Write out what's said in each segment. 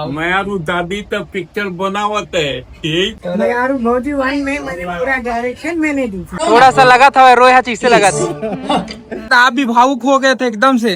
मयारू दादी तो पिक्चर बनावत है ठीक। मयारू भौजी वन में मैंने पूरा डायरेक्शन मैंने दी थी। थोड़ा सा लगा था रोया चीज से लगा थी। आप भी भावुक हो गए थे एकदम से।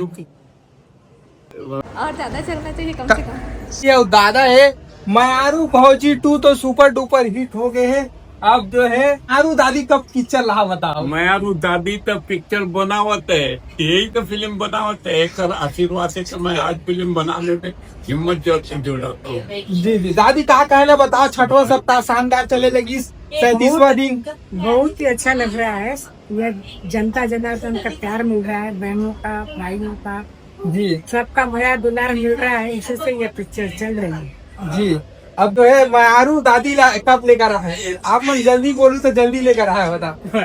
और ज्यादा चलना चाहिए कम से कम। ये दादा है मयारू भौजी 2 तो सुपर डुपर हिट हो गए हैं। अब जो है मयारू दादी कब पिक्चर रहा बताओ। मयारू दादी तो पिक्चर बनावत है यही तो फिल्म बनावत है। सर आशीर्वाद से तो मैं आज फिल्म बनाने में हिम्मत से जुड़ा हूँ। जी जी दादी कहा कहना बताओ। छठवां सप्ताह शानदार चले लगी 37वां दिन। बहुत ही अच्छा लग रहा है। यह जनता जनार्दन का प्यार मिल रहा है, बहनों का, भाइयों का, जी सबका भया दुलार मिल रहा है। इससे ये पिक्चर चल रही है। जी अब जो है मयारू दादी कब लेकर आए आप। मैं जल्दी बोलूँ तो जल्दी लेकर आया बताओ।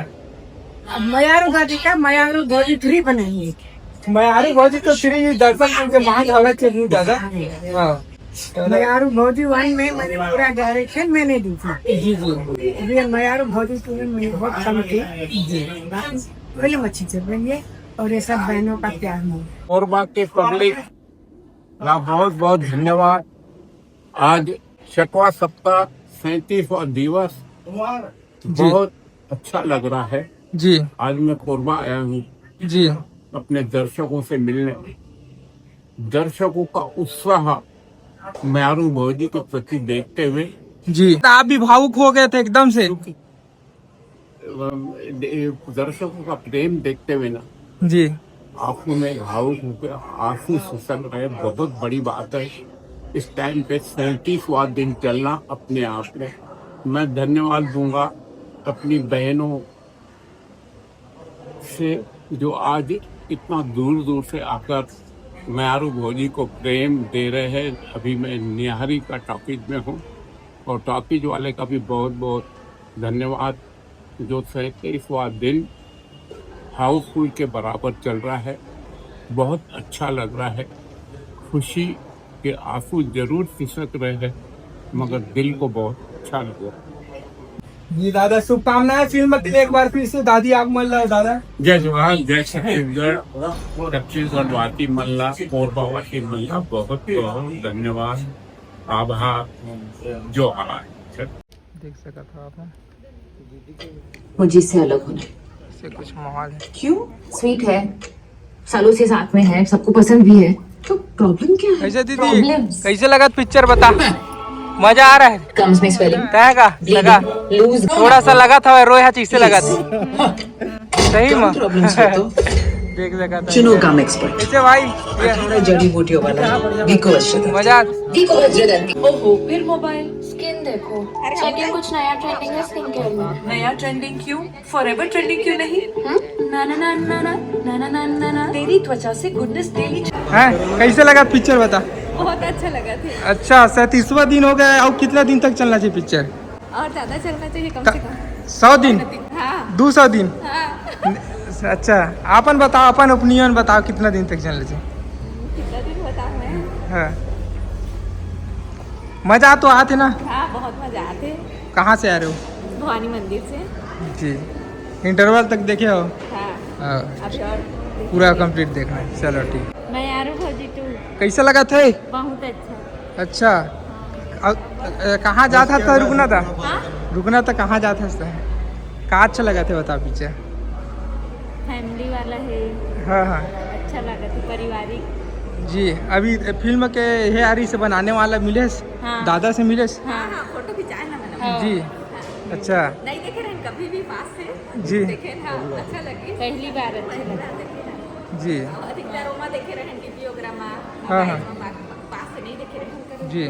अब मयारू दादी का मयारू भौजी 3 बनाएंगे। मयारू भौजी तो 3 दर्शन करके महान हवत से दूर दादा। हाँ मयारू भौजी वन में मैंने पूरा डायरेक्शन मैंने दी थी। जी जी ये मयारू भौजी फिल्म में बहुत कम थी। जी फिल्म अच्छी चल रही है और ये सब बहनों का प्यार मिल। और बाकी पब्लिक का बहुत बहुत धन्यवाद। आज 6वां सप्ताह 37वां दिवस बहुत अच्छा लग रहा है। जी आज मैं कोरबा आया हूँ जी अपने दर्शकों से मिलने। दर्शकों का उत्साह मयारू भौजी के प्रति देखते हुए जी आप भी भावुक हो गए थे एकदम से। दर्शकों का प्रेम देखते हुए ना जी आंखों में भावुक होकर आंसू सुसक रहे। बहुत बड़ी बात है। इस टाइम पे 37वां दिन चलना अपने आप में मैं धन्यवाद दूंगा अपनी बहनों से जो आज इतना दूर दूर से आकर मयारू भौजी को प्रेम दे रहे हैं। अभी मैं निहारी का टॉकीज में हूँ और टॉकीज वाले का भी बहुत बहुत धन्यवाद जो 37वां दिन हाउसफुल के बराबर चल रहा है। बहुत अच्छा लग रहा है। खुशी के आंसू जरूर सिसक रहे हैं मगर दिल को बहुत अच्छा लग रहा है। जी दादा शुभकामनाएं फिल्म के लिए एक बार फिर से दादी आप मिल रहे हो दादा। जय जवान जय छत्तीसगढ़ छत्तीसगढ़ वासी मल्ला कोरबा वासी मल्ला बहुत बहुत धन्यवाद आभार जो आए। देख सका था आपने मुझे इससे अलग होना से कुछ माहौल है। क्यों? स्वीट है, सालों से साथ में है, सबको पसंद भी है, तो प्रॉब्लम क्या है? कैसे दीदी Problems. कैसे लगा पिक्चर बता। मजा आ रहा है। Comes में swelling, क्या का लगा lose, थोड़ा सा लगा था रोया चीज से लगा थी। सही में प्रॉब्लम्स हो तो देख सका था। चुनो कम एक्सपर्ट। कैसे भाई थोड़ा जड़ी बूटियों वाला वीको वज्रदंती। मजा वीको वज्रदंती। ओहो फिर मोबाइल स्किन देखो चेकिंग कुछ नया ट्रेंडिंग है स्किन केयर में। नया ट्रेंडिंग क्यों? फॉरएवर ट्रेंडिंग क्यों नहीं? ना ना ना ना ना ना ना ना ना ना तेरी त्वचा से गुडनेस डेली। है। कैसे लगा पिक्चर बता। बहुत अच्छा लगा था। अच्छा 37वां दिन हो गया और कितना दिन तक चलना चाहिए पिक्चर। और ज्यादा चलना चाहिए कम से कम। 100 दिन हाँ 200 दिन। हाँ अच्छा अपन बताओ अपन ओपिनियन बताओ कितना दिन तक चलना चाहिए। कितना दिन बताऊँ मैं। हाँ मजा तो आते ना। हाँ बहुत मजा आते। कहाँ से आ रहे हो। भवानी मंदिर से। जी इंटरवल तक देखे हो। हाँ हाँ, अभी और पूरा कंप्लीट देखना है। चलो ठीक। मयारू भौजी 2 कैसा लगा थे। बहुत अच्छा। अच्छा कहाँ जाता था रुकना था। हाँ रुकना था कहाँ जाता था। कहाँ अच्छा लगा थे बता पीछे। फैमिली वाला है। हाँ हाँ अच्छा लगा था पारिवारिक। जी अभी फिल्म के हे आरी से बनाने वाला मिलेश। हाँ। दादा से मिलेश। हाँ हाँ फोटो खिंचाए ना मैंने। जी अच्छा नहीं देखे रहे कभी भी पास से। जी देखे था अच्छा लगे। पहली बार अच्छा लगा। जी अधिकतर ओमा देखे रहे टीवी ओग्रामा। हाँ, हाँ। पास से नहीं देखे रहे। जी